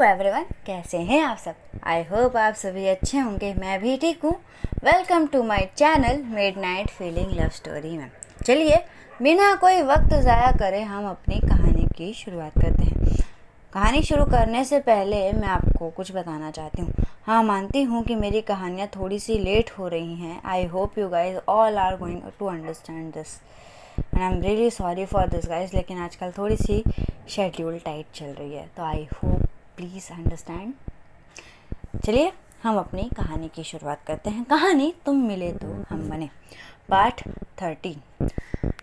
Everyone, कैसे हैं आप सब। आई होप आप सभी अच्छे होंगे। मैं भी ठीक हूँ। Welcome to my channel Midnight Feeling Love Story में। चलिए बिना कोई वक्त ज़ाया करे हम अपनी कहानी की शुरुआत करते हैं। कहानी शुरू करने से पहले मैं आपको कुछ बताना चाहती हूँ। हाँ, मानती हूँ कि मेरी कहानियाँ थोड़ी सी लेट हो रही हैं। I hope you guys all are going to understand this and I am really sorry for this guys. लेकिन आजकल थोड़ी सी शेड्यूल टाइट चल रही है, तो आई होप प्लीज़ अंडरस्टैंड। चलिए हम अपनी कहानी की शुरुआत करते हैं। कहानी तुम मिले तो हम बने, पार्ट 13।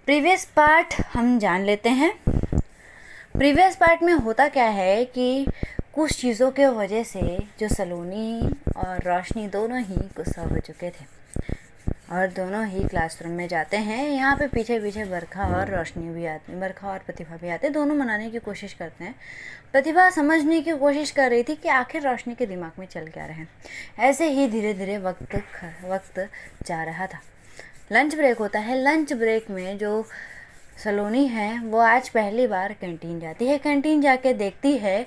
प्रीवियस पार्ट हम जान लेते हैं। प्रीवियस पार्ट में होता क्या है कि कुछ चीज़ों के वजह से जो सलोनी और रोशनी दोनों ही गुस्सा हो चुके थे और दोनों ही क्लासरूम में जाते हैं। यहाँ पे पीछे पीछे बरखा और रोशनी भी आती, बरखा और प्रतिभा भी आते। दोनों मनाने की कोशिश करते हैं। प्रतिभा समझने की कोशिश कर रही थी कि आखिर रोशनी के दिमाग में चल क्या रहे। ऐसे ही धीरे धीरे वक्त जा रहा था। लंच ब्रेक होता है। लंच ब्रेक में जो सलोनी है वो आज पहली बार कैंटीन जाती है। कैंटीन जाके देखती है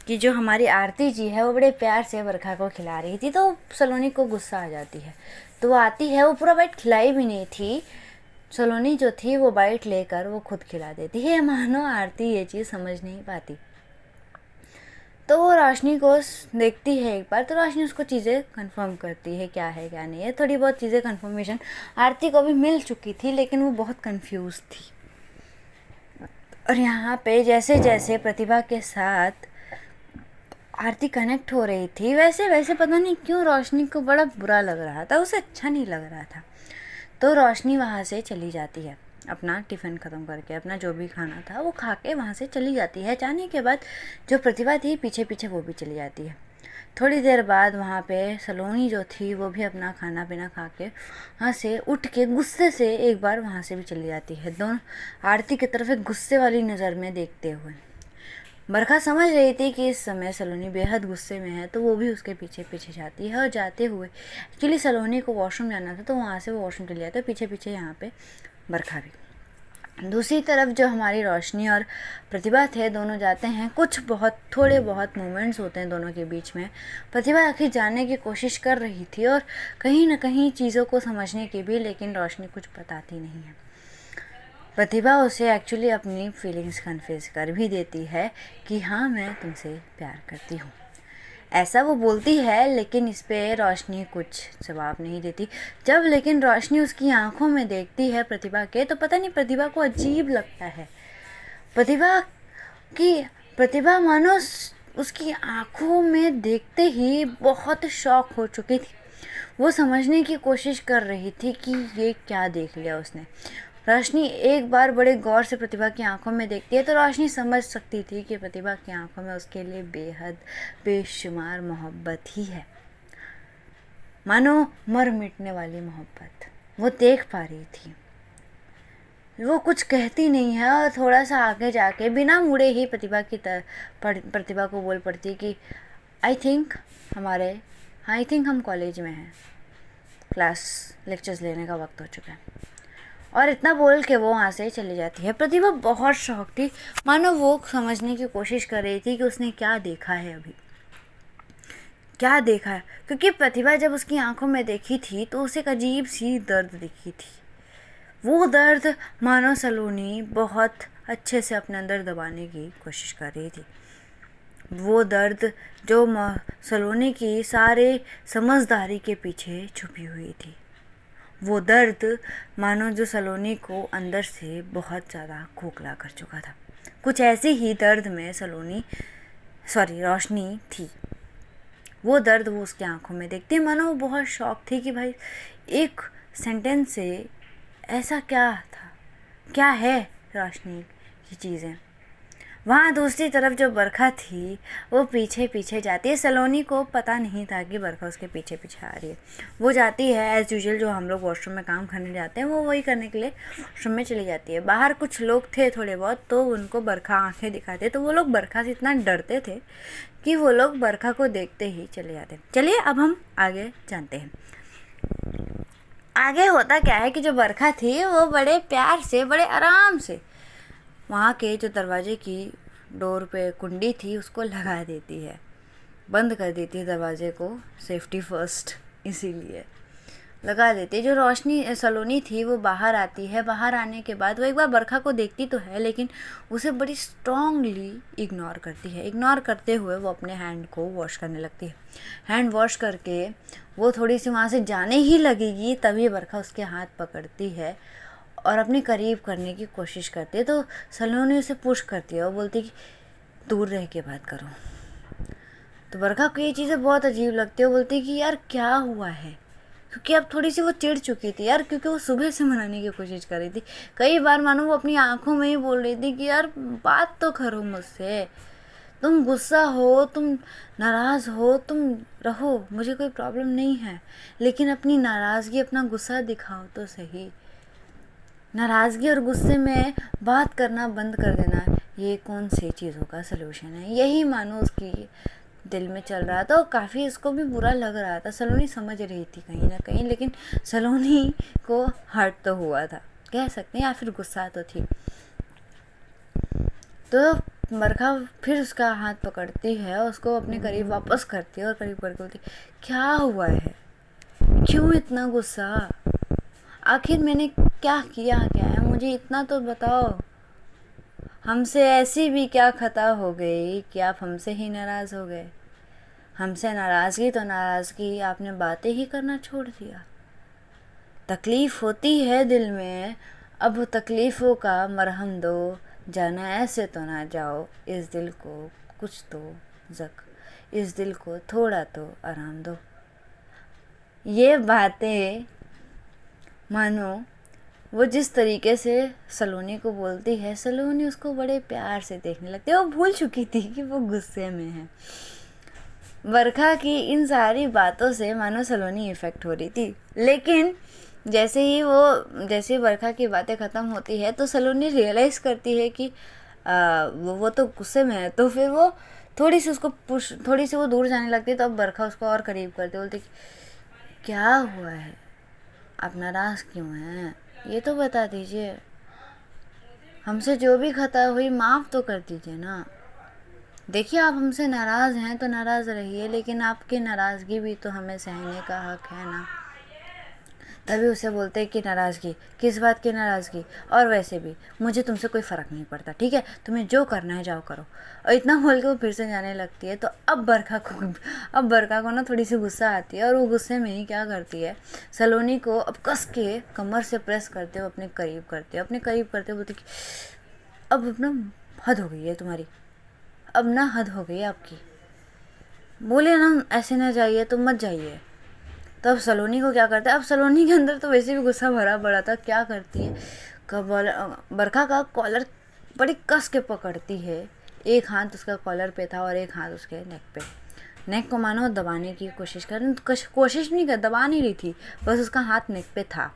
कि जो हमारी आरती जी है वो बड़े प्यार से बरखा को खिला रही थी, तो सलोनी को गुस्सा आ जाती है। तो वो आती है, वो पूरा बाइट खिलाई भी नहीं थी। सलोनी जो थी वो बाइट लेकर वो खुद खिला देती है, मानो आरती ये चीज़ समझ नहीं पाती। तो वो रोशनी को देखती है एक बार, तो रोशनी उसको चीज़ें कंफर्म करती है क्या है क्या नहीं है। थोड़ी बहुत चीज़ें कंफर्मेशन आरती को भी मिल चुकी थी, लेकिन वो बहुत कंफ्यूज थी। और यहाँ पे जैसे जैसे प्रतिभा के साथ आरती कनेक्ट हो रही थी, वैसे वैसे पता नहीं क्यों रोशनी को बड़ा बुरा लग रहा था, उसे अच्छा नहीं लग रहा था। तो रोशनी वहाँ से चली जाती है, अपना टिफ़िन ख़त्म करके, अपना जो भी खाना था वो खा के वहाँ से चली जाती है। जाने के बाद जो प्रतिभा थी पीछे पीछे वो भी चली जाती है। थोड़ी देर बाद वहाँ पे सलोनी जो थी वो भी अपना खाना पीना खा के वहाँ से उठ के गुस्से से एक बार वहाँ से भी चली जाती है, दोनों आरती की तरफ एक गुस्से वाली नज़र में देखते हुए। बरखा समझ रही थी कि इस समय सलोनी बेहद गुस्से में है, तो वो भी उसके पीछे पीछे जाती है। और जाते हुए एक्चुअली सलोनी को वॉशरूम जाना था, तो वहाँ से वो वॉशरूम चली जाती है, पीछे पीछे यहाँ पे बरखा भी। दूसरी तरफ जो हमारी रोशनी और प्रतिभा थे, दोनों जाते हैं। कुछ बहुत थोड़े बहुत मोमेंट्स होते हैं दोनों के बीच में। प्रतिभा आखिर जानने की कोशिश कर रही थी और कहीं ना कहीं चीज़ों को समझने की भी, लेकिन रोशनी कुछ बताती नहीं है। प्रतिभा उसे एक्चुअली अपनी फीलिंग्स कन्फेस कर भी देती है कि हाँ, मैं तुमसे प्यार करती हूँ, ऐसा वो बोलती है। लेकिन इस पे रोशनी कुछ जवाब नहीं देती। जब लेकिन रोशनी उसकी आंखों में देखती है प्रतिभा के, तो पता नहीं प्रतिभा को अजीब लगता है। प्रतिभा मानो उसकी आंखों में देखते ही बहुत शॉक हो चुकी थी। वो समझने की कोशिश कर रही थी कि ये क्या देख लिया उसने। रोशनी एक बार बड़े गौर से प्रतिभा की आंखों में देखती है, तो रोशनी समझ सकती थी कि प्रतिभा की आंखों में उसके लिए बेहद बेशुमार मोहब्बत ही है, मानो मर मिटने वाली मोहब्बत वो देख पा रही थी। वो कुछ कहती नहीं है और थोड़ा सा आगे जाके बिना मुड़े ही प्रतिभा को बोल पड़ती कि आई थिंक हम कॉलेज में हैं, क्लास लेक्चर्स लेने का वक्त हो चुका है। और इतना बोल के वो वहाँ से चली जाती है। प्रतिभा बहुत शॉक थी, मानो वो समझने की कोशिश कर रही थी कि उसने क्या देखा है, अभी क्या देखा है। क्योंकि प्रतिभा जब उसकी आंखों में देखी थी तो उसे एक अजीब सी दर्द दिखी थी। वो दर्द मानो सलोनी बहुत अच्छे से अपने अंदर दबाने की कोशिश कर रही थी। वो दर्द जो सलोनी की सारे समझदारी के पीछे छुपी हुई थी। वो दर्द मानो जो सलोनी को अंदर से बहुत ज़्यादा खोखला कर चुका था। कुछ ऐसे ही दर्द में रोशनी थी। वो दर्द वो उसकी आंखों में देखती, मानो वो बहुत शॉक थी कि भाई एक सेंटेंस से ऐसा क्या था, क्या है रोशनी की चीज़ें। वहाँ दूसरी तरफ जो बरखा थी वो पीछे पीछे जाती है। सलोनी को पता नहीं था कि बरखा उसके पीछे पीछे आ रही है। वो जाती है एज़ यूजुअल, जो हम लोग वॉशरूम में काम करने जाते हैं वो वही करने के लिए वॉशरूम में चली जाती है। बाहर कुछ लोग थे थोड़े बहुत, तो उनको बरखा आंखें दिखाते, तो वो लोग बरखा से इतना डरते थे कि वो लोग बरखा को देखते ही चले जाते। चलिए अब हम आगे जानते हैं। आगे होता क्या है कि जो बरखा थी वो बड़े प्यार से, बड़े आराम से वहाँ के जो दरवाजे की डोर पे कुंडी थी उसको लगा देती है, बंद कर देती है दरवाजे को, सेफ्टी फर्स्ट इसीलिए लगा देती है। जो रोशनी सलोनी थी वो बाहर आती है। बाहर आने के बाद वो एक बार बरखा को देखती तो है, लेकिन उसे बड़ी स्ट्रांगली इग्नोर करती है। इग्नोर करते हुए वो अपने हैंड को वॉश करने लगती है। हैंड वॉश करके वो थोड़ी सी वहाँ से जाने ही लगेगी, तभी बरखा उसके हाथ पकड़ती है और अपने करीब करने की कोशिश करती है। तो सलोनी उसे पुश करती है और बोलती कि दूर रह के बात करो। तो बरखा को ये चीज़ें बहुत अजीब लगती है। वो बोलती है कि यार क्या हुआ है, क्योंकि अब थोड़ी सी वो चिढ़ चुकी थी यार, क्योंकि वो सुबह से मनाने की कोशिश कर रही थी। कई बार मानो वो अपनी आंखों में ही बोल रही थी कि यार बात तो करो मुझसे, तुम गुस्सा हो, तुम नाराज़ हो, तुम रहो, मुझे कोई प्रॉब्लम नहीं है, लेकिन अपनी नाराज़गी, अपना गुस्सा दिखाओ तो सही। नाराज़गी और गुस्से में बात करना बंद कर देना, ये कौन सी चीज़ों का सलूशन है, यही मानो उसकी दिल में चल रहा था। और काफ़ी इसको भी बुरा लग रहा था। सलोनी समझ रही थी कहीं ना कहीं, लेकिन सलोनी को हर्ट तो हुआ था कह सकते हैं, या फिर गुस्सा तो थी। तो बरखा फिर उसका हाथ पकड़ती है, उसको अपने करीब वापस करती है और करीब करके बोलती क्या हुआ है, क्यों इतना गुस्सा, आखिर मैंने क्या किया क्या है, मुझे इतना तो बताओ, हमसे ऐसी भी क्या खता हो गई कि आप हमसे ही नाराज़ हो गए। हमसे नाराज़गी तो नाराज़गी, आपने बातें ही करना छोड़ दिया। तकलीफ़ होती है दिल में, अब तकलीफ़ों का मरहम दो, जाना ऐसे तो ना जाओ, इस दिल को कुछ तो इस दिल को थोड़ा तो आराम दो। ये बातें मानो वो जिस तरीके से सलोनी को बोलती है, सलोनी उसको बड़े प्यार से देखने लगती है। वो भूल चुकी थी कि वो गुस्से में है। बरखा की इन सारी बातों से मानो सलोनी इफ़ेक्ट हो रही थी, लेकिन जैसे ही बरखा की बातें ख़त्म होती है तो सलोनी रियलाइज़ करती है कि वो तो गुस्से में है। तो फिर वो थोड़ी सी वो दूर जाने लगती है। तो अब बरखा उसको और करीब करती, बोलती क्या हुआ है, आप नाराज़ क्यों हैं, ये तो बता दीजिए, हमसे जो भी खता हुई माफ़ तो कर दीजिए ना। देखिए आप हमसे नाराज़ हैं तो नाराज़ रहिए, लेकिन आपकी नाराज़गी भी तो हमें सहने का हक़ है ना। तभी उसे बोलते हैं कि नाराज़गी, किस बात की नाराज़गी, और वैसे भी मुझे तुमसे कोई फ़र्क नहीं पड़ता, ठीक है, तुम्हें जो करना है जाओ करो। और इतना बोल के वो फिर से जाने लगती है। तो अब बरखा को ना थोड़ी सी गुस्सा आती है, और वो गुस्से में ही क्या करती है, सलोनी को अब कस के कमर से प्रेस करते हुए अपने करीब करते बोलती कि अब ना हद हो गई है तुम्हारी, अब ना हद हो गई है आपकी, बोले ना ऐसे ना जाइए तो मत जाइए। तो अब सलोनी को क्या करता है, अब सलोनी के अंदर तो वैसे भी गुस्सा भरा पड़ा था, क्या करती है, बरखा का कॉलर बड़ी कस के पकड़ती है। एक हाथ उसका कॉलर पे था और एक हाथ उसके नेक को मानो दबाने की कोशिश नहीं कर, दबा नहीं रही थी, बस उसका हाथ नेक पे था,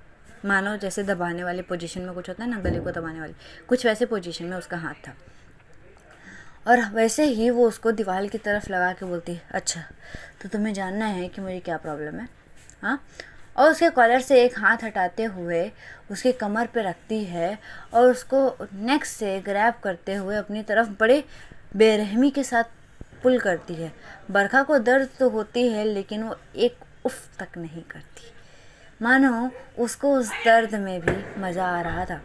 मानो जैसे दबाने वाले पोजीशन में कुछ होता है ना, गले को दबाने वाली, कुछ वैसे पोजीशन में उसका हाथ था। और वैसे ही वो उसको दीवार की तरफ लगा के बोलती अच्छा तो तुम्हें जानना है कि मुझे क्या प्रॉब्लम है, हाँ। और उसके कॉलर से एक हाथ हटाते हुए उसके कमर पे रखती है और उसको नेक से ग्रैब करते हुए अपनी तरफ बड़े बेरहमी के साथ पुल करती है। बरखा को दर्द तो होती है, लेकिन वो एक उफ तक नहीं करती, मानो उसको उस दर्द में भी मज़ा आ रहा था।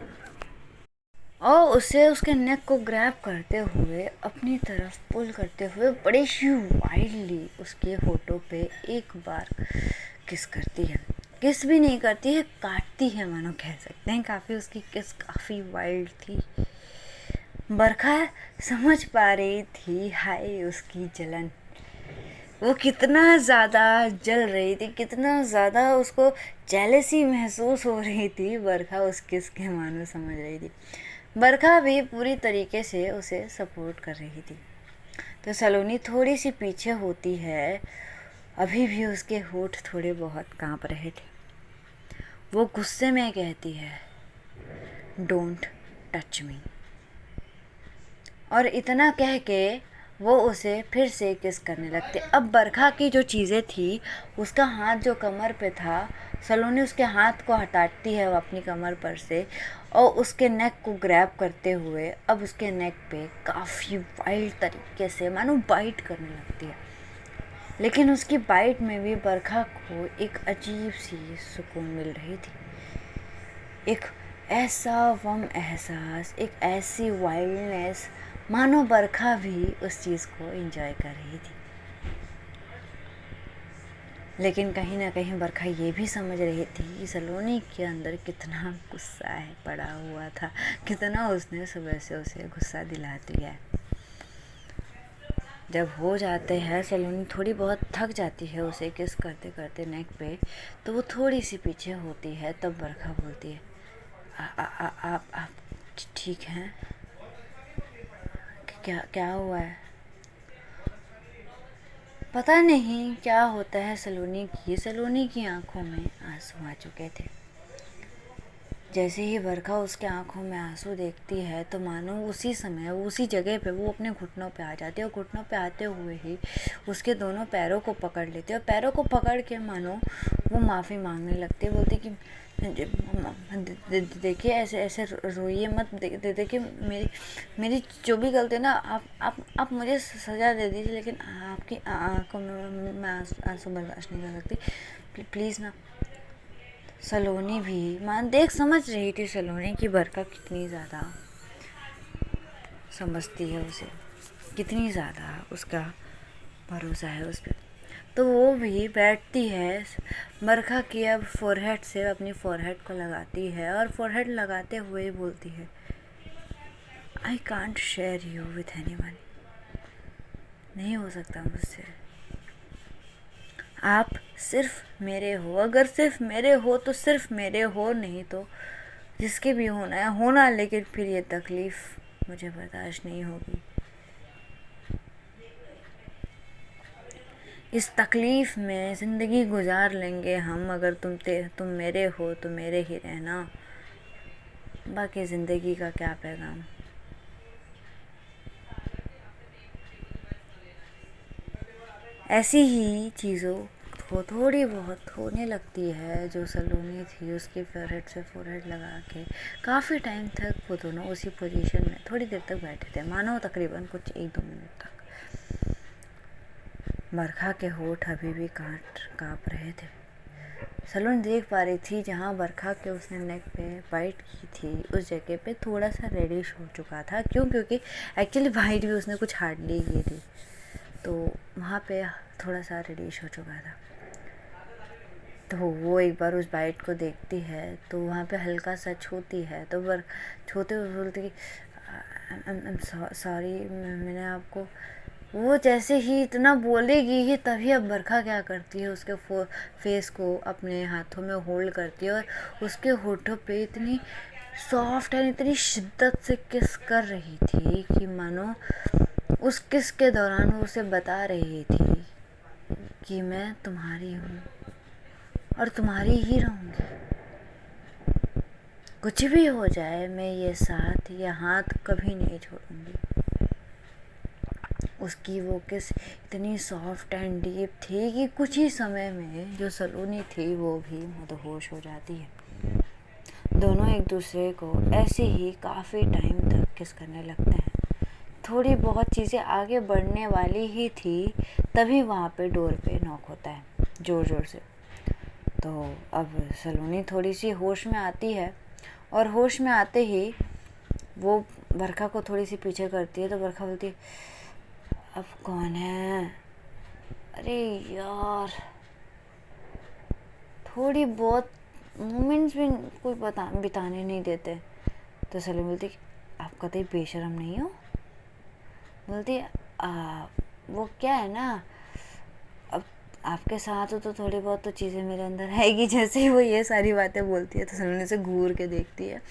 और उसे उसके नेक को ग्रैब करते हुए अपनी तरफ पुल करते हुए बड़े ही वाइल्डली उसके होठों पे एक बार किस करती है। किस भी नहीं करती है, काटती है मानो कह सकते हैं। काफ़ी उसकी किस काफ़ी वाइल्ड थी। बरखा समझ पा रही थी हाय उसकी जलन, वो कितना ज़्यादा जल रही थी, कितना ज़्यादा उसको जेलसी महसूस हो रही थी। बरखा उस किस के मानो समझ रही थी। बरखा भी पूरी तरीके से उसे सपोर्ट कर रही थी। तो सलोनी थोड़ी सी पीछे होती है, अभी भी उसके होठ थोड़े बहुत कांप रहे थे। वो गुस्से में कहती है डोंट टच मी, और इतना कह के वो उसे फिर से किस करने लगते। अब बरखा की जो चीज़ें थी, उसका हाथ जो कमर पे था, सलोनी उसके हाथ को हटाती है वो अपनी कमर पर से, और उसके नेक को ग्रैब करते हुए अब उसके नेक पे काफ़ी वाइल्ड तरीके से मानो बाइट करने लगती है। लेकिन उसकी बाइट में भी बरखा को एक अजीब सी सुकून मिल रही थी, एक ऐसा वम एहसास, एक ऐसी वाइल्डनेस, मानो बरखा भी उस चीज़ को एंजॉय कर रही थी। लेकिन कहीं ना कहीं बरखा ये भी समझ रही थी कि सलोनी के अंदर कितना गुस्सा है पड़ा हुआ था, कितना उसने सुबह से उसे गुस्सा दिला दिया है। जब हो जाते हैं, सलोनी थोड़ी बहुत थक जाती है उसे किस करते करते नेक पे, तो वो थोड़ी सी पीछे होती है। तब बरखा बोलती है, आप ठीक हैं? क्या क्या हुआ है? पता नहीं क्या होता है सलोनी की आंखों में आंसू आ चुके थे। जैसे ही बरखा उसके आंखों में आंसू देखती है तो मानो उसी समय उसी जगह पे वो अपने घुटनों पे आ जाती है, और घुटनों पे आते हुए ही उसके दोनों पैरों को पकड़ लेती है, और पैरों को पकड़ के मानो वो माफ़ी मांगने लगती है। बोलती कि देखिए ऐसे ऐसे रोइए मत, देखिए मेरी जो भी गलती है ना, आप मुझे सज़ा दे दीजिए, लेकिन आपकी आंखों में मैं आंसू बर्दाश्त नहीं कर सकती, प्लीज़ ना। सलोनी भी देख समझ रही थी सलोनी की बरखा कितनी ज़्यादा समझती है उसे, कितनी ज़्यादा उसका भरोसा है उस पर। तो वो भी बैठती है, बरखा की अब फोरहेड से अपनी फोरहेड को लगाती है, और फोरहेड लगाते हुए बोलती है, I can't share you with anyone. नहीं हो सकता मुझसे, आप सिर्फ मेरे हो। अगर सिर्फ मेरे हो तो सिर्फ मेरे हो, नहीं तो जिसके भी होना है होना, लेकिन फिर ये तकलीफ़ मुझे बर्दाश्त नहीं होगी। इस तकलीफ़ में ज़िंदगी गुजार लेंगे हम, अगर तुम मेरे हो तो मेरे ही रहना, बाकी ज़िंदगी का क्या पैगाम। ऐसी ही चीज़ों को थोड़ी बहुत होने लगती है। जो सलोनी थी उसके फोरहेड से फोरहेड लगा के काफ़ी टाइम तक वो दोनों उसी पोजीशन में थोड़ी देर तक बैठे थे, मानो तकरीबन कुछ 1-2 मिनट तक। बरखा के होठ अभी भी काँप रहे थे। सलोनी देख पा रही थी जहाँ बरखा के उसने नेक पे बाइट की थी, उस जगह पे थोड़ा सा रेडिश हो चुका था। क्योंकि एक्चुअली बाइट भी उसने कुछ हार्डली की थी, तो वहाँ पे थोड़ा सा रेडिश हो चुका था। तो वो एक बार उस बाइट को देखती है तो वहाँ पे हल्का सा छूती है, तो छूते हुए बोलती कि आई एम सॉरी, मैंने आपको। वो जैसे ही इतना बोलेगी ही तभी अब बरखा क्या करती है, उसके फेस को अपने हाथों में होल्ड करती है, और उसके होठों पे इतनी सॉफ्ट एंड इतनी शिद्दत से किस कर रही थी कि मानो उस किस के दौरान वो उसे बता रही थी कि मैं तुम्हारी हूँ और तुम्हारी ही रहूँगी। कुछ भी हो जाए मैं ये साथ या हाथ कभी नहीं छोड़ूंगी। उसकी वो किस इतनी सॉफ्ट एंड डीप थी कि कुछ ही समय में जो सलोनी थी वो भी मदहोश हो जाती है। दोनों एक दूसरे को ऐसे ही काफ़ी टाइम तक किस करने लगते हैं। थोड़ी बहुत चीज़ें आगे बढ़ने वाली ही थी, तभी वहाँ पे डोर पे नॉक होता है ज़ोर ज़ोर से। तो अब सलोनी थोड़ी सी होश में आती है, और होश में आते ही वो बरखा को थोड़ी सी पीछे करती है। तो बरखा बोलती है, अब कौन है? अरे यार, थोड़ी बहुत मोमेंट्स भी कोई बिताने नहीं देते। तो सलोनी बोलती, आप कतई बेशरम नहीं हो। बोलती वो क्या है ना, अब आपके साथ हो तो थोड़ी बहुत तो चीज़ें मेरे अंदर आएगी। जैसे ही वो ये सारी बातें बोलती है तो सलोनी से घूर के देखती है,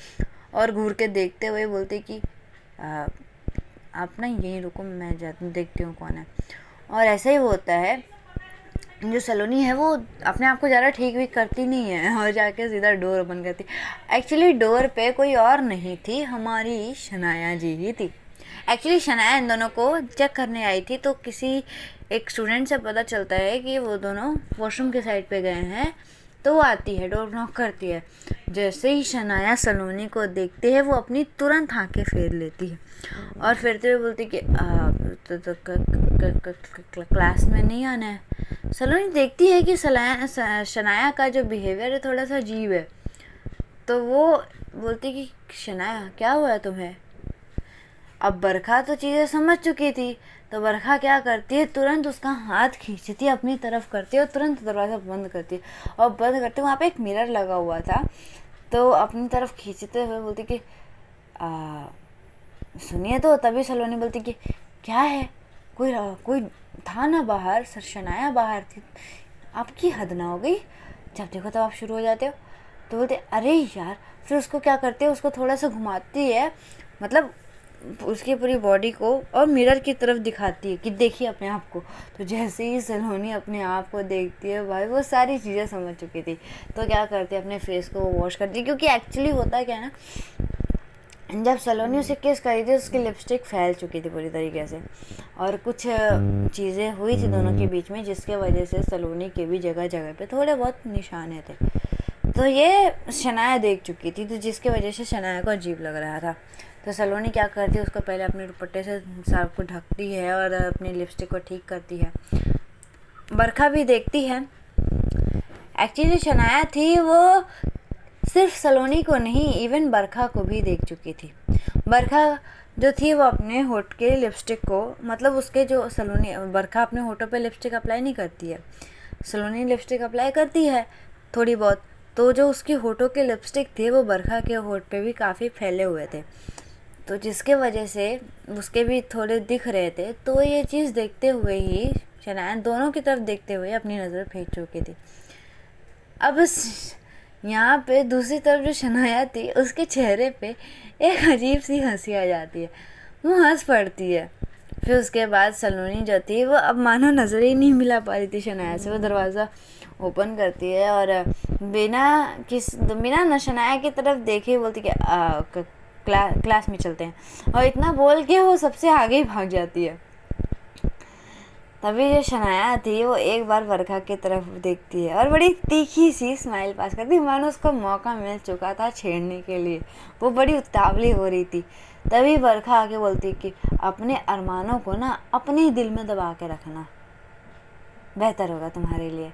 और घूर के देखते हुए बोलती कि आप ना यहीं रुको, मैं जाती देखती हूँ कौन है। और ऐसा ही होता है, जो सलोनी है वो अपने आप को ज़्यादा ठीक भी करती नहीं है, और जाके सीधा डोर ओपन करती। एक्चुअली डोर पे कोई और नहीं थी, हमारी शनाया जी ही थी। एक्चुअली शनाया इन दोनों को चेक करने आई थी, तो किसी एक स्टूडेंट से पता चलता है कि वो दोनों वॉशरूम के साइड पे गए हैं, तो वो आती है, डोर नॉक करती है। जैसे ही शनाया सलोनी को देखती है वो अपनी तुरंत आंखें फेर लेती है और फेरते हुए बोलती कि क्लास में नहीं आना है। सलोनी देखती है कि शनाया का जो बिहेवियर है थोड़ा सा अजीब है, तो वो बोलती कि शनाया क्या हुआ है तुम्हें। अब बरखा तो चीज़ें समझ चुकी थी, तो बरखा क्या करती है, तुरंत उसका हाथ खींचती है, अपनी तरफ करती है और तुरंत दरवाज़ा बंद करती है। और बंद करते वहाँ पे एक मिरर लगा हुआ था, तो अपनी तरफ खींचते हुए बोलती कि सुनिए। तो तभी सलोनी बोलती कि क्या है, कोई था ना बाहर, शनाया बाहर थी, आपकी हद ना हो गई, जब देखो तब आप शुरू हो जाते हो। तो बोलते अरे यार। फिर उसको क्या करते हैं, उसको थोड़ा सा घुमाती है, मतलब उसकी पूरी बॉडी को, और मिरर की तरफ दिखाती है कि देखिए अपने आप को। तो जैसे ही सलोनी अपने आप को देखती है, भाई वो सारी चीज़ें समझ चुकी थी, तो क्या करती है अपने फेस को वॉश करती है, क्योंकि एक्चुअली होता क्या है ना, जब सलोनी उसे किस करी थी उसकी लिपस्टिक फैल चुकी थी पूरी तरीके से, और कुछ चीज़ें हुई थी दोनों के बीच में, जिसके वजह से सलोनी के भी जगह जगह पे थोड़े बहुत निशाने थे। तो ये शनाया देख चुकी थी, तो जिसके वजह से शनाया को अजीब लग रहा था। तो सलोनी क्या करती है, उसको पहले अपने दुपट्टे से सांप को ढकती है और अपनी लिपस्टिक को ठीक करती है। बरखा भी देखती है। एक्चुअली शनाया थी वो सिर्फ सलोनी को नहीं, इवन बरखा को भी देख चुकी थी। बरखा जो थी वो अपने होठ के लिपस्टिक को, मतलब उसके जो सलोनी, बरखा अपने होठों पे लिपस्टिक अप्लाई नहीं करती है, सलोनी लिपस्टिक अप्लाई करती है थोड़ी बहुत। तो जो उसकी होठों के लिपस्टिक थे वो बरखा के होठ पे भी काफ़ी फैले हुए थे, तो जिसके वजह से उसके भी थोड़े दिख रहे थे। तो ये चीज़ देखते हुए ही शनाया दोनों की तरफ देखते हुए अपनी नज़र फेंक चुकी थी। अब यहाँ पे दूसरी तरफ जो शनाया थी उसके चेहरे पे एक अजीब सी हंसी आ जाती है, वो हंस पड़ती है। फिर उसके बाद सलोनी जो थी वो अब मानो नज़र ही नहीं मिला पा रही थी शनाया से, वो दरवाज़ा ओपन करती है और बिना शनाया की तरफ देखे बोलती कि क्लास में चलते हैं, और इतना बोल के वो सबसे आगे ही भाग जाती है। तभी जो शनाया थी वो एक बार बरखा की तरफ देखती है और बड़ी तीखी सी स्माइल पास करती है, मानो उसको मौका मिल चुका था छेड़ने के लिए, वो बड़ी उतावली हो रही थी। तभी बरखा आके बोलती कि अपने अरमानों को ना अपने दिल में दबा के रखना बेहतर होगा तुम्हारे लिए।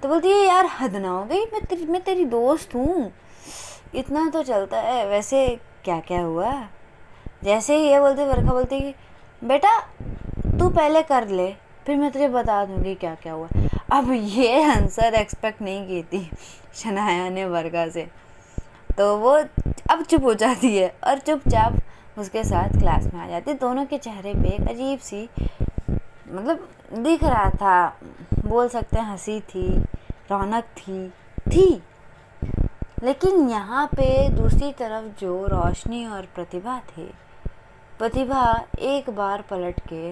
तो बोलती है यार हद ना हो गई, मैं तेरी दोस्त हूँ, इतना तो चलता है। वैसे क्या क्या हुआ। जैसे ही ये बोलती बरखा बोलती कि बेटा तू पहले कर ले, फिर मैं तुझे बता दूंगी क्या क्या हुआ। अब ये आंसर एक्सपेक्ट नहीं की थी शनाया ने बरखा से, तो वो अब चुप हो जाती है और चुपचाप उसके साथ क्लास में आ जाती है। दोनों के चेहरे पे एक अजीब सी, मतलब दिख रहा था, बोल सकते हैं हंसी थी, रौनक थी। लेकिन यहाँ पे दूसरी तरफ जो रोशनी और प्रतिभा थे, प्रतिभा एक बार पलट के,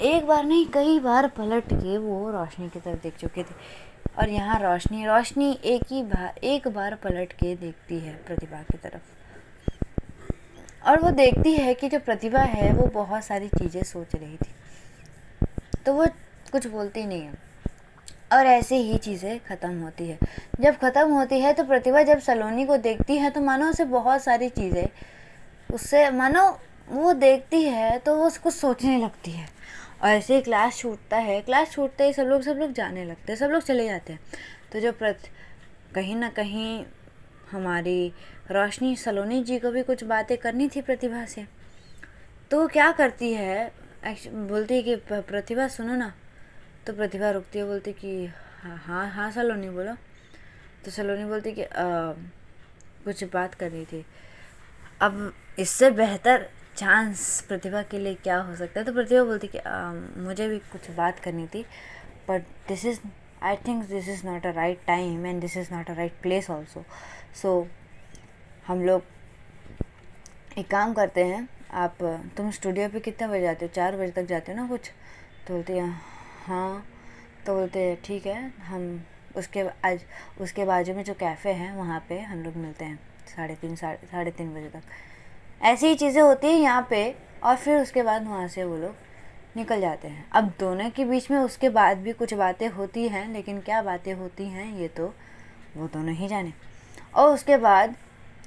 एक बार नहीं कई बार पलट के वो रोशनी की तरफ देख चुके थे, और यहाँ रोशनी एक बार पलट के देखती है प्रतिभा की तरफ, और वो देखती है कि जो प्रतिभा है वो बहुत सारी चीज़ें सोच रही थी, तो वो कुछ बोलती नहीं है। और ऐसे ही चीज़ें ख़त्म होती है। जब ख़त्म होती है तो प्रतिभा जब सलोनी को देखती है तो मानो उसे बहुत सारी चीज़ें, उससे मानो वो देखती है तो वो उसको सोचने लगती है। और ऐसे ही क्लास छूटता है, क्लास छूटते ही सब लोग जाने लगते हैं, सब लोग चले जाते हैं। तो जो कहीं ना कहीं हमारी रोशनी सलोनी जी को भी कुछ बातें करनी थी प्रतिभा से, तो वो क्या करती है, बोलती है कि प्रतिभा सुनो ना। तो प्रतिभा रुकती है, बोलती कि हाँ सलोनी बोलो। तो सलोनी बोलती कि कुछ बात करनी थी। अब इससे बेहतर चांस प्रतिभा के लिए क्या हो सकता है। तो प्रतिभा बोलती कि मुझे भी कुछ बात करनी थी, but I think this is not a right time and this is not a right place also. So हम लोग एक काम करते हैं, तुम स्टूडियो पे कितने बजे जाते हो, 4 बजे तक जाते हो ना कुछ। तो बोलते हैं हाँ। तो बोलते हैं ठीक है, हम उसके बाजू में जो कैफ़े है वहाँ पे हम लोग मिलते हैं 3:30 बजे तक। ऐसी ही चीज़ें होती हैं यहाँ पे। और फिर उसके बाद वहाँ से वो लोग निकल जाते हैं। अब दोनों के बीच में उसके बाद भी कुछ बातें होती हैं, लेकिन क्या बातें होती हैं ये तो वो दोनों ही जाने। और उसके बाद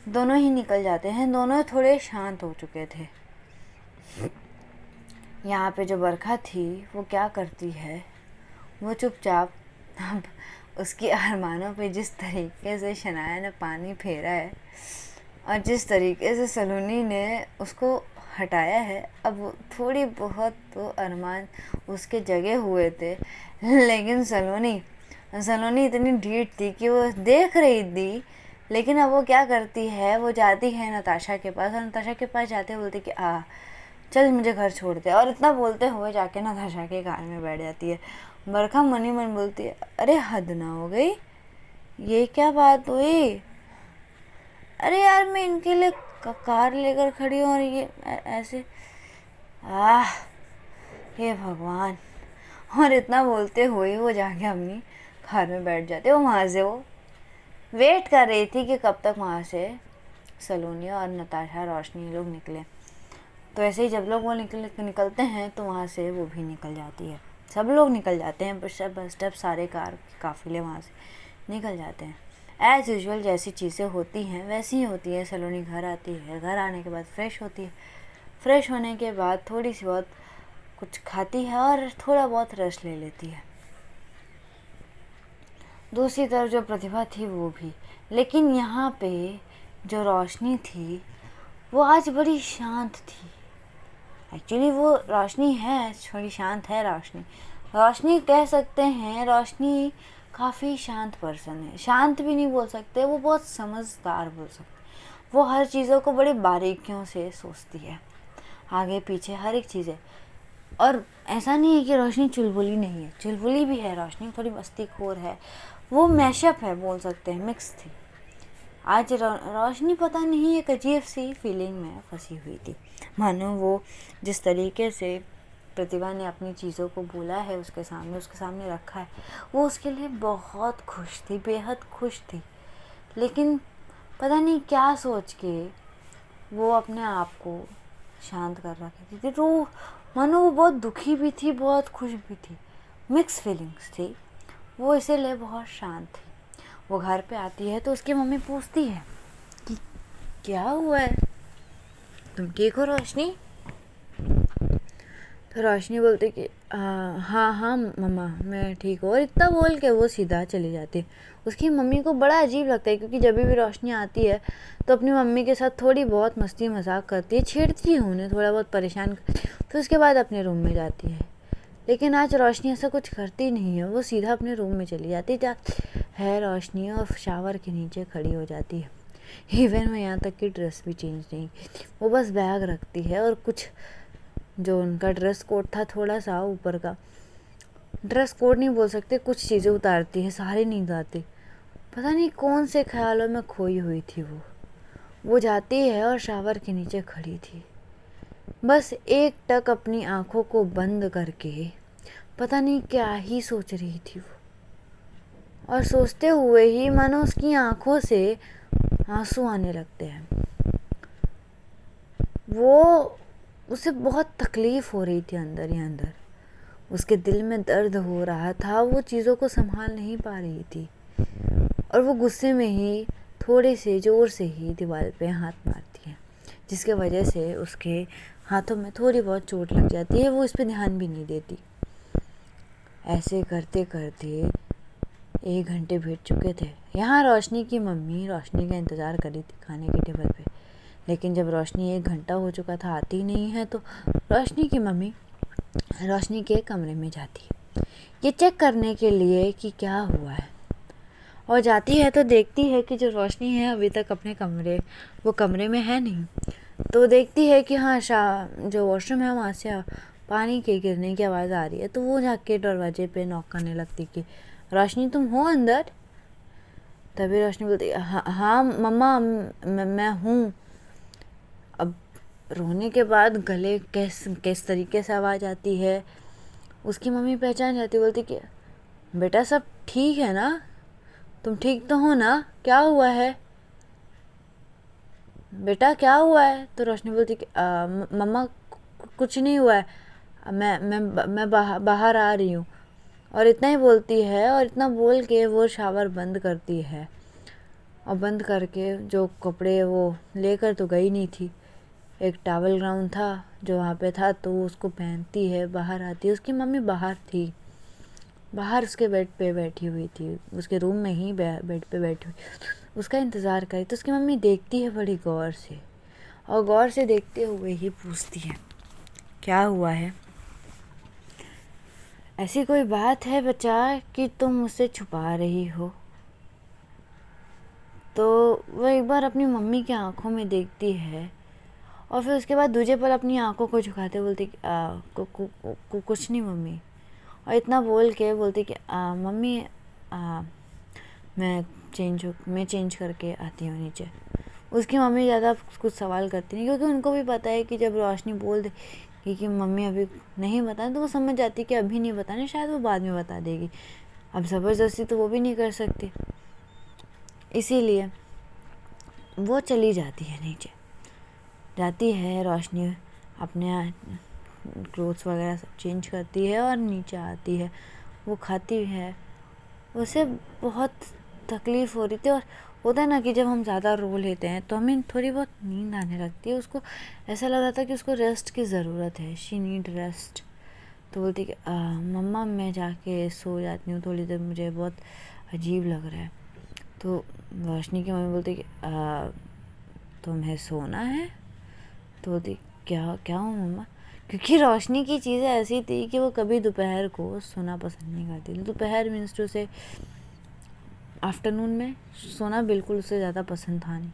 दोनों ही निकल जाते हैं। दोनों थोड़े शांत हो चुके थे। यहाँ पे जो बरखा थी वो क्या करती है, वो चुपचाप अब उसकी अरमानों पे जिस तरीके से शनाया ने पानी फेरा है और जिस तरीके से सलोनी ने उसको हटाया है, अब थोड़ी बहुत तो अरमान उसके जगे हुए थे, लेकिन सलोनी इतनी ढीठ थी कि वो देख रही थी। लेकिन अब वो क्या करती है, वो जाती है नताशा के पास और नताशा के पास जाते बोलती कि चल मुझे घर छोड़ दे, और इतना बोलते हुए जाके नताशा के कार में बैठ जाती है। बरखा मनी मन बोलती है, अरे हद ना हो गई, ये क्या बात हुई, अरे यार मैं इनके लिए कार लेकर खड़ी हूँ और ये ऐसे, हे भगवान। और इतना बोलते हुए वो जाके अपनी कार में बैठ जाते। वो वहाँ से वो वेट कर रही थी कि कब तक वहाँ से सलोनी और नताशा रोशनी लोग निकले। तो ऐसे ही जब लोग वो निकलते हैं तो वहाँ से वो भी निकल जाती है। सब लोग निकल जाते हैं, बस स्टेप सारे कार काफिले वहाँ से निकल जाते हैं। एज़ यूजुअल जैसी चीज़ें होती हैं वैसी ही होती है। सलोनी घर आती है, घर आने के बाद फ्रेश होती है। फ्रेश होने के बाद थोड़ी सी बहुत कुछ खाती है और थोड़ा बहुत रेस्ट ले लेती है। दूसरी तरफ जो प्रतिभा थी वो भी, लेकिन यहाँ पे जो रोशनी थी वो आज बड़ी शांत थी। एक्चुअली वो रोशनी है, थोड़ी शांत है रोशनी कह सकते हैं। रोशनी काफ़ी शांत पर्सन है। शांत भी नहीं बोल सकते, वो बहुत समझदार बोल सकते। वो हर चीज़ों को बड़ी बारीकियों से सोचती है, आगे पीछे हर एक चीज़ है। और ऐसा नहीं है कि रोशनी चुलबुली नहीं है, चुलबुली भी है। रोशनी थोड़ी मस्तीखोर है, वो मैशअप है बोल सकते हैं, मिक्स थी। आज रोशनी पता नहीं एक अजीब सी फीलिंग में फंसी हुई थी, मानो वो जिस तरीके से प्रतिभा ने अपनी चीज़ों को बोला है उसके सामने रखा है, वो उसके लिए बहुत खुश थी, बेहद खुश थी। लेकिन पता नहीं क्या सोच के वो अपने आप को शांत कर रखी थी। तो मानो वो बहुत दुखी भी थी, बहुत खुश भी थी, मिक्स फीलिंग्स थी। वो इसीलिए बहुत शांत थी। वो घर पे आती है तो उसकी मम्मी पूछती है कि क्या हुआ है, तुम ठीक हो रोशनी? तो रोशनी बोलती कि हाँ मम्मा मैं ठीक हूँ, और इतना बोल के वो सीधा चली जाती है। उसकी मम्मी को बड़ा अजीब लगता है, क्योंकि जब भी रोशनी आती है तो अपनी मम्मी के साथ थोड़ी बहुत मस्ती मजाक करती है, छेड़ती है उन्हें, थोड़ा बहुत परेशान करती है, फिर उसके बाद अपने रूम में जाती है। लेकिन आज रोशनी ऐसा कुछ करती नहीं है, वो सीधा अपने रूम में चली जाती है रोशनी, और शावर के नीचे खड़ी हो जाती है। इवन में यहाँ तक कि ड्रेस भी चेंज नहीं, वो बस बैग रखती है और कुछ जो उनका ड्रेस कोड था थोड़ा सा ऊपर का, ड्रेस कोड नहीं बोल सकते, कुछ चीज़ें उतारती है, सारी नहीं उतारती। पता नहीं कौन से ख्यालों में खोई हुई थी वो जाती है और शावर के नीचे खड़ी थी, बस एक टक अपनी आंखों को बंद करके पता नहीं क्या ही सोच रही थी वो। और सोचते हुए ही मानो उसकी आंखों से आंसू आने लगते हैं। उसे बहुत तकलीफ हो रही थी अंदर ही अंदर, उसके दिल में दर्द हो रहा था, वो चीज़ों को संभाल नहीं पा रही थी, और वो गुस्से में ही थोड़े से ज़ोर से ही दीवार पे हाथ मारती है, जिसके वजह से उसके हाथों में थोड़ी बहुत चोट लग जाती है। वो इस पे ध्यान भी नहीं देती। ऐसे करते करते 1 घंटे बीत चुके थे। यहाँ रोशनी की मम्मी रोशनी का इंतज़ार कर रही थी खाने के टेबल पे, लेकिन जब रोशनी 1 घंटा हो चुका था आती नहीं है, तो रोशनी की मम्मी रोशनी के कमरे में जाती है ये चेक करने के लिए कि क्या हुआ है। और जाती है तो देखती है कि जो रोशनी है अभी तक अपने कमरे में है नहीं। तो देखती है कि हाँ जो वॉशरूम है वहाँ से पानी के गिरने की आवाज़ आ रही है। तो वो जाके दरवाजे पे नॉक करने लगती कि रोशनी तुम हो अंदर? तभी रोशनी बोलती हाँ मम्मा मैं हूँ। अब रोने के बाद गले किस तरीके से आवाज़ आती है उसकी मम्मी पहचान जाती, बोलती कि बेटा सब ठीक है ना, तुम ठीक तो हो ना, क्या हुआ है बेटा, क्या हुआ है? तो रोशनी बोलती कि मम्मा कुछ नहीं हुआ है, मैं बाहर आ रही हूँ। और इतना ही बोलती है और इतना बोल के वो शावर बंद करती है और बंद करके जो कपड़े वो लेकर तो गई नहीं थी, एक टॉवल ग्राउंड था जो वहाँ पे था तो उसको पहनती है, बाहर आती है। उसकी मम्मी बाहर थी, बाहर उसके बेड पे बैठी हुई थी, उसके रूम में ही बेड पे बैठी हुई, उसका इंतज़ार करी। तो उसकी मम्मी देखती है बड़ी गौर से और गौर से देखते हुए ही पूछती है क्या हुआ है, ऐसी कोई बात है बच्चा कि तुम मुझसे छुपा रही हो। तो वह एक बार अपनी मम्मी की आंखों में देखती है और फिर उसके बाद दूसरे पल अपनी आंखों को झुकाते बोलती कुछ नहीं मम्मी। और इतना बोल के बोलती कि मम्मी मैं चेंज करके आती हूँ नीचे। उसकी मम्मी ज़्यादा कुछ सवाल करती नहीं क्योंकि उनको भी पता है कि जब रोशनी बोल दे कि मम्मी अभी नहीं बताएं तो वो समझ जाती कि अभी नहीं बताना, शायद वो बाद में बता देगी। अब ज़बरदस्ती तो वो भी नहीं कर सकती, इसीलिए वो चली जाती है नीचे। जाती है रोशनी, अपने क्लोथ्स वगैरह सब चेंज करती है और नीचे आती है। वो खाती है, उसे बहुत तकलीफ़ हो रही थी। और होता है ना कि जब हम ज़्यादा रो लेते हैं तो हमें थोड़ी बहुत नींद आने लगती है। उसको ऐसा लग रहा था कि उसको रेस्ट की ज़रूरत है, शी नीड रेस्ट। तो बोलती कि मम्मा मैं जाके सो जाती हूँ थोड़ी देर, मुझे बहुत अजीब लग रहा है। तो रोशनी की मम्मी बोलती कि तुम्हें सोना है। तो बोलती क्या हूँ मम्मा, क्योंकि रोशनी की चीज़ें ऐसी थी कि वो कभी दोपहर को सोना पसंद नहीं करती थी। दोपहर मीन्स टू से आफ्टरनून में सोना बिल्कुल उससे ज़्यादा पसंद था नहीं।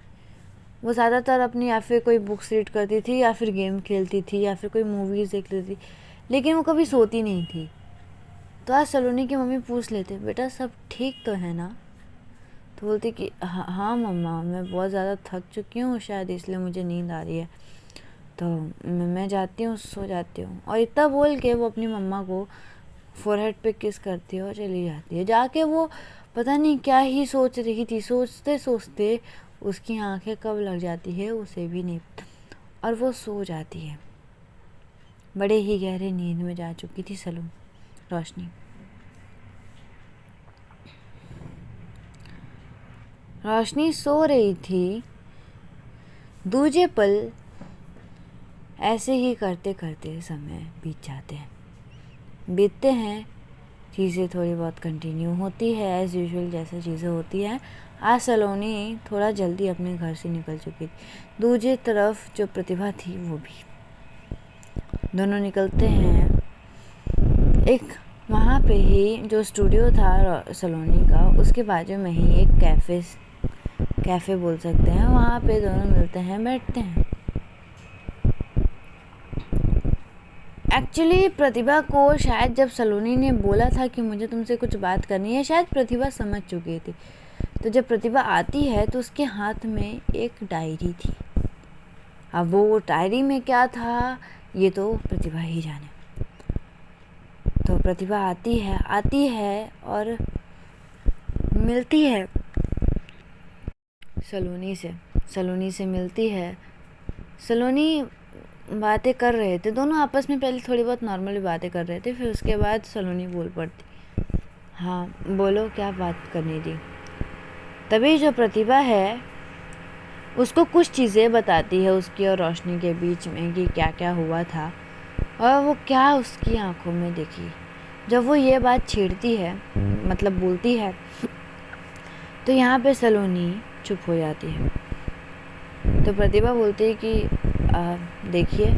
वो ज़्यादातर अपनी या फिर कोई बुक्स रीड करती थी या फिर गेम खेलती थी या फिर कोई मूवीज़ देख लेती थी, लेकिन वो कभी सोती नहीं थी। तो आज सलोनी की मम्मी पूछ लेते बेटा सब ठीक तो है ना। तो बोलती कि हाँ मम्मा मैं बहुत ज़्यादा थक चुकी हूँ शायद, इसलिए मुझे नींद आ रही है, तो मैं जाती हूँ, सो जाती हूँ। और इतना बोल के वो अपनी मम्मा को फोरहेड पे किस करती है और चली जाती है। जाके वो पता नहीं क्या ही सोच रही थी, सोचते सोचते उसकी आंखें कब लग जाती है उसे भी नहीं पता, और वो सो जाती है। बड़े ही गहरे नींद में जा चुकी थी रोशनी। रोशनी सो रही थी। दूजे पल ऐसे ही करते करते समय बीतते हैं। चीज़ें थोड़ी बहुत कंटिन्यू होती है एज़ यूजुअल, जैसे चीज़ें होती हैं। आज सलोनी थोड़ा जल्दी अपने घर से निकल चुकी थी। दूसरी तरफ जो प्रतिभा थी वो भी, दोनों निकलते हैं। एक वहाँ पे ही जो स्टूडियो था सलोनी का, उसके बाजू में ही एक कैफ़े बोल सकते हैं, वहाँ पे दोनों मिलते हैं, बैठते हैं। एक्चुअली प्रतिभा को शायद जब सलोनी ने बोला था कि मुझे तुमसे कुछ बात करनी है, शायद प्रतिभा समझ चुकी थी। तो जब प्रतिभा आती है तो उसके हाथ में एक डायरी थी। अब वो डायरी में क्या था ये तो प्रतिभा ही जाने। तो प्रतिभा आती है और मिलती है सलोनी से मिलती है। सलोनी बातें कर रहे थे दोनों आपस में, पहले थोड़ी बहुत नॉर्मली बातें कर रहे थे, फिर उसके बाद सलोनी बोल पड़ती, हाँ बोलो क्या बात करनी थी। तभी जो प्रतिभा है उसको कुछ चीज़ें बताती है उसकी और रोशनी के बीच में कि क्या क्या हुआ था और वो क्या उसकी आंखों में दिखी। जब वो ये बात छेड़ती है, मतलब बोलती है, तो यहाँ पे सलोनी चुप हो जाती है। तो प्रतिभा बोलती है कि देखिए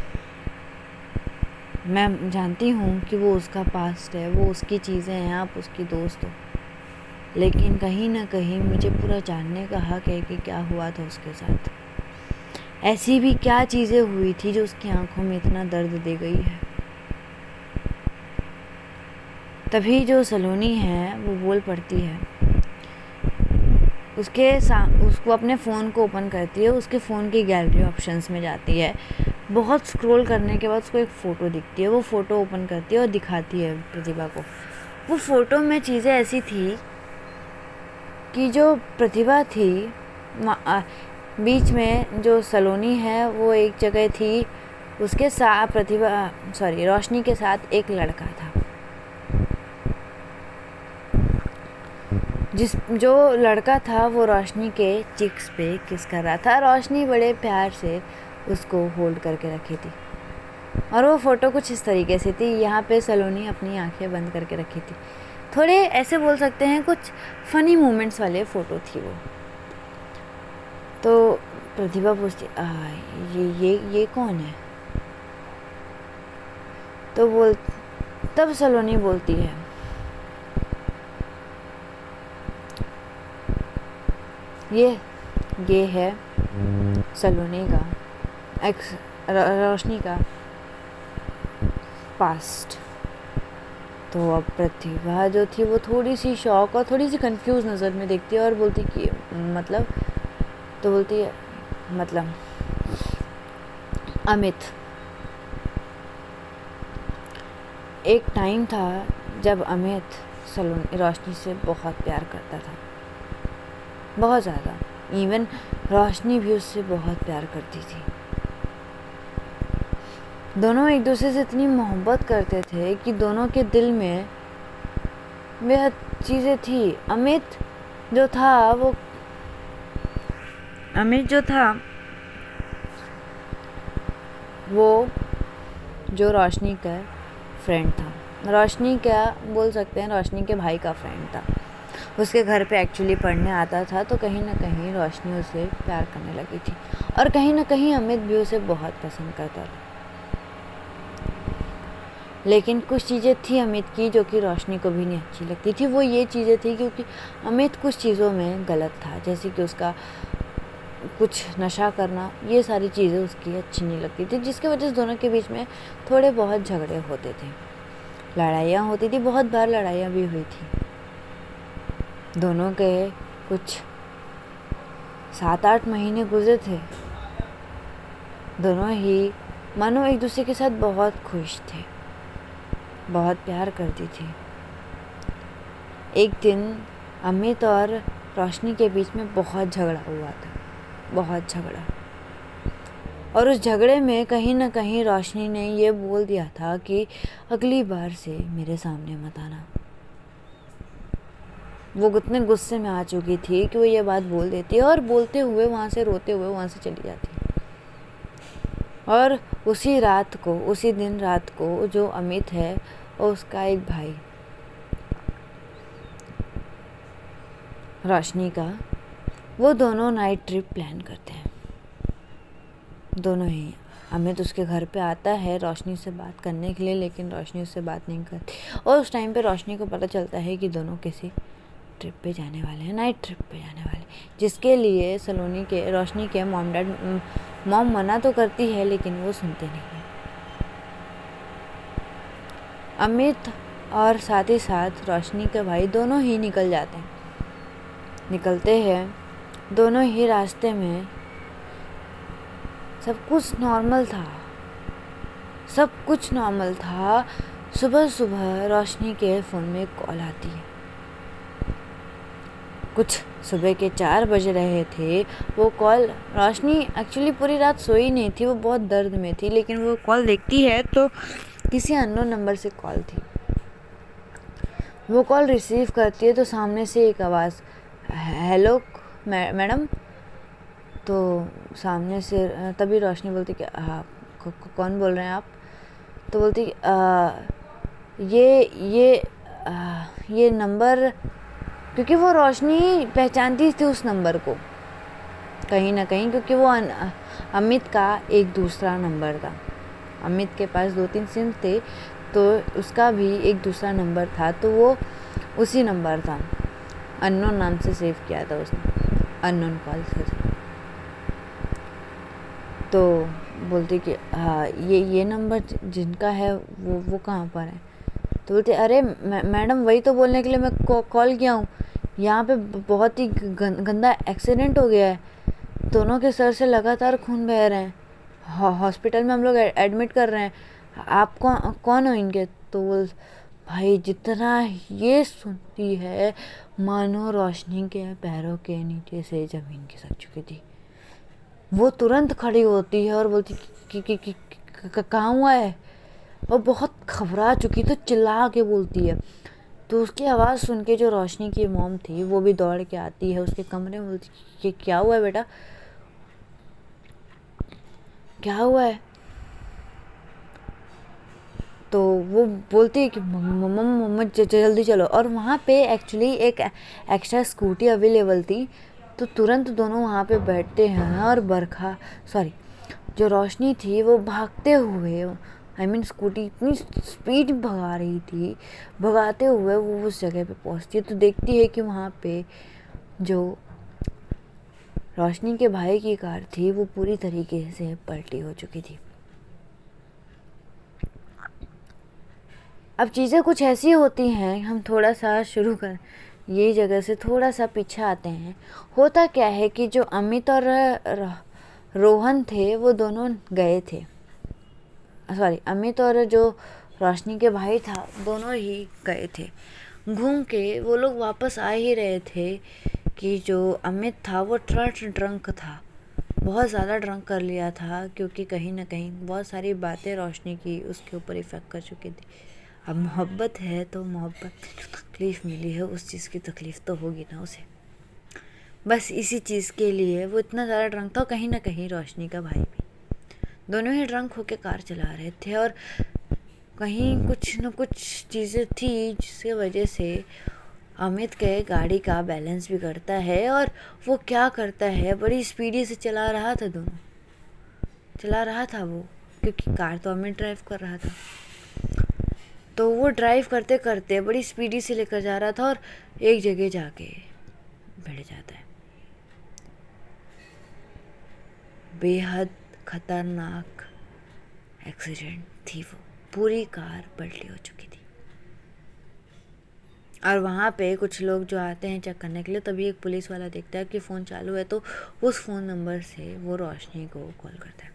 मैं जानती हूँ कि वो उसका पास्ट है, वो उसकी चीज़ें हैं, आप उसकी दोस्त हो, लेकिन कहीं ना कहीं मुझे पूरा जानने का हक है कि क्या हुआ था उसके साथ। ऐसी भी क्या चीज़ें हुई थी जो उसकी आंखों में इतना दर्द दे गई है। तभी जो सलोनी है वो बोल पड़ती है, उसको अपने फ़ोन को ओपन करती है, उसके फ़ोन की गैलरी ऑप्शंस में जाती है। बहुत स्क्रॉल करने के बाद उसको एक फ़ोटो दिखती है, वो फ़ोटो ओपन करती है और दिखाती है प्रतिभा को। वो फ़ोटो में चीज़ें ऐसी थी कि जो प्रतिभा थी बीच में जो सलोनी है वो एक जगह थी उसके साथ रोशनी के साथ एक लड़का था, जो लड़का था वो रोशनी के चिक्स पे किस कर रहा था। रोशनी बड़े प्यार से उसको होल्ड करके रखी थी और वो फ़ोटो कुछ इस तरीके से थी। यहाँ पे सलोनी अपनी आंखें बंद करके रखी थी। थोड़े ऐसे बोल सकते हैं कुछ फ़नी मोमेंट्स वाले फ़ोटो थी वो। तो प्रतिभा पूछती ये कौन है? तो तब सलोनी बोलती है ये है सलोनी का रोशनी का पास्ट। तो अब प्रतिभा जो थी वो थोड़ी सी शॉक और थोड़ी सी कंफ्यूज नज़र में देखती है और बोलती कि मतलब, तो बोलती है मतलब अमित, एक टाइम था जब अमित रोशनी से बहुत प्यार करता था, बहुत ज़्यादा। इवन रोशनी भी उससे बहुत प्यार करती थी। दोनों एक दूसरे से इतनी मोहब्बत करते थे कि दोनों के दिल में बेहद चीज़ें थी। अमित जो था वो जो रोशनी का फ्रेंड था, रोशनी क्या बोल सकते हैं, रोशनी के भाई का फ्रेंड था। उसके घर पे एक्चुअली पढ़ने आता था, तो कहीं ना कहीं रोशनी उसे प्यार करने लगी थी और कहीं ना कहीं अमित भी उसे बहुत पसंद करता था। लेकिन कुछ चीज़ें थी अमित की जो कि रोशनी को भी नहीं अच्छी लगती थी। वो ये चीज़ें थी क्योंकि अमित कुछ चीज़ों में गलत था, जैसे कि उसका कुछ नशा करना, ये सारी चीज़ें उसकी अच्छी नहीं लगती थी, जिसकी वजह से दोनों के बीच में थोड़े बहुत झगड़े होते थे, लड़ाइयाँ होती थी, बहुत बार लड़ाइयाँ भी हुई थी। दोनों के कुछ 7-8 महीने गुजरे थे। दोनों ही मानो एक दूसरे के साथ बहुत खुश थे, बहुत प्यार करती थी। एक दिन अमित और रोशनी के बीच में बहुत झगड़ा हुआ था, बहुत झगड़ा। और उस झगड़े में कहीं ना कहीं रोशनी ने ये बोल दिया था कि अगली बार से मेरे सामने मत आना। वो इतने गुस्से में आ चुकी थी कि वो ये बात बोल देती है और बोलते हुए वहाँ से, रोते हुए वहाँ से चली जाती। और उसी दिन रात को जो अमित है और उसका एक भाई रोशनी का, वो दोनों नाइट ट्रिप प्लान करते हैं। दोनों ही, अमित उसके घर पे आता है रोशनी से बात करने के लिए, लेकिन रोशनी उससे बात नहीं करती। और उस टाइम पे रोशनी को पता चलता है कि दोनों किसी ट्रिप पे जाने वाले हैं, नाइट ट्रिप पे जाने वाले, जिसके लिए रोशनी के मॉम मना तो करती है लेकिन वो सुनते नहीं है। अमित और साथ ही साथ रोशनी के भाई दोनों ही निकलते हैं। दोनों ही रास्ते में सब कुछ नॉर्मल था। सुबह रोशनी के फ़ोन में कॉल आती है। कुछ सुबह के 4 बज रहे थे। वो कॉल, रोशनी एक्चुअली पूरी रात सोई नहीं थी, वो बहुत दर्द में थी, लेकिन वो कॉल देखती है तो किसी अननोन नंबर से कॉल थी। वो कॉल रिसीव करती है तो सामने से एक आवाज़, हेलो मैडम। तो सामने से तभी रोशनी बोलती कि कौन बोल रहे हैं आप? तो बोलती ये नंबर, क्योंकि वो रोशनी पहचानती थी उस नंबर को कहीं ना कहीं, क्योंकि वो अमित का एक दूसरा नंबर था। अमित के पास 2-3 सिम थे, तो उसका भी एक दूसरा नंबर था, तो वो उसी नंबर था, अननोन नाम से सेव किया था उसने, अननोन कॉल से। तो बोलती कि हाँ ये नंबर जिनका है वो कहाँ पर है? तो बोलते अरे मैडम, वही तो बोलने के लिए मैं कॉल किया हूँ। यहाँ पे बहुत ही गंदा एक्सीडेंट हो गया है, दोनों के सर से लगातार खून बह रहे हैं, हॉस्पिटल में हम लोग एडमिट कर रहे हैं, आप कौन हो इनके? तो वो भाई जितना ये सुनती है मानो रोशनी के पैरों के नीचे से ज़मीन खिसक चुकी थी। वो तुरंत खड़ी होती है और बोलती कि कहाँ हुआ है? और बहुत घबरा चुकी तो चिल्ला के बोलती है। तो उसकी आवाज़ सुन के जो रोशनी की मॉम थी वो भी दौड़ के आती है उसके कमरे में, बोलती कि क्या हुआ है बेटा, क्या हुआ है? तो वो बोलती है कि मम्मा जल्दी चलो। और वहाँ पे एक्चुअली एक एक्स्ट्रा स्कूटी अवेलेबल थी, तो तुरंत दोनों वहाँ पे बैठते हैं और जो रोशनी थी वो भागते हुए, स्कूटी इतनी स्पीड भगा रही थी, भगाते हुए वो उस जगह पे पहुँचती है तो देखती है कि वहाँ पे जो रोशनी के भाई की कार थी वो पूरी तरीके से पलटी हो चुकी थी। अब चीज़ें कुछ ऐसी होती हैं, हम थोड़ा सा शुरू कर यही जगह से थोड़ा सा पीछे आते हैं। होता क्या है कि जो अमित और रोहन थे वो दोनों गए थे, अमित और जो रोशनी के भाई था दोनों ही गए थे घूम के। वो लोग वापस आ ही रहे थे कि जो अमित था वो ड्रंक था, बहुत ज़्यादा ड्रंक कर लिया था, क्योंकि कहीं ना कहीं बहुत सारी बातें रोशनी की उसके ऊपर इफ़ेक्ट कर चुकी थी। अब मोहब्बत है तो मोहब्बत तकलीफ़ मिली है, उस चीज़ की तकलीफ़ तो होगी ना उसे। बस इसी चीज़ के लिए वो इतना ज़्यादा ड्रंक था। कहीं ना कहीं रोशनी का भाई भी, दोनों ही ड्रंक होकर कार चला रहे थे और कहीं कुछ न कुछ चीज़ें थी जिसके वजह से अमित के गाड़ी का बैलेंस भी करता है और वो क्या करता है, बड़ी स्पीडी से चला रहा था वो, क्योंकि कार तो अमित ड्राइव कर रहा था। तो वो ड्राइव करते करते बड़ी स्पीडी से लेकर जा रहा था और एक जगह जाके भिड़ जाता है। बेहद खतरनाक एक्सीडेंट थी वो, पूरी कार पलटी हो चुकी थी। और वहाँ पे कुछ लोग जो आते हैं चेक करने के लिए, तभी एक पुलिस वाला देखता है कि फ़ोन चालू है, तो उस फ़ोन नंबर से वो रोशनी को कॉल करता है।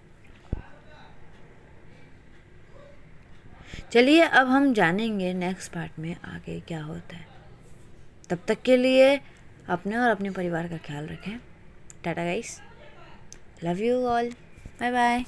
चलिए अब हम जानेंगे नेक्स्ट पार्ट में आगे क्या होता है। तब तक के लिए अपने और अपने परिवार का ख्याल रखें। Tata guys, love you all, bye bye.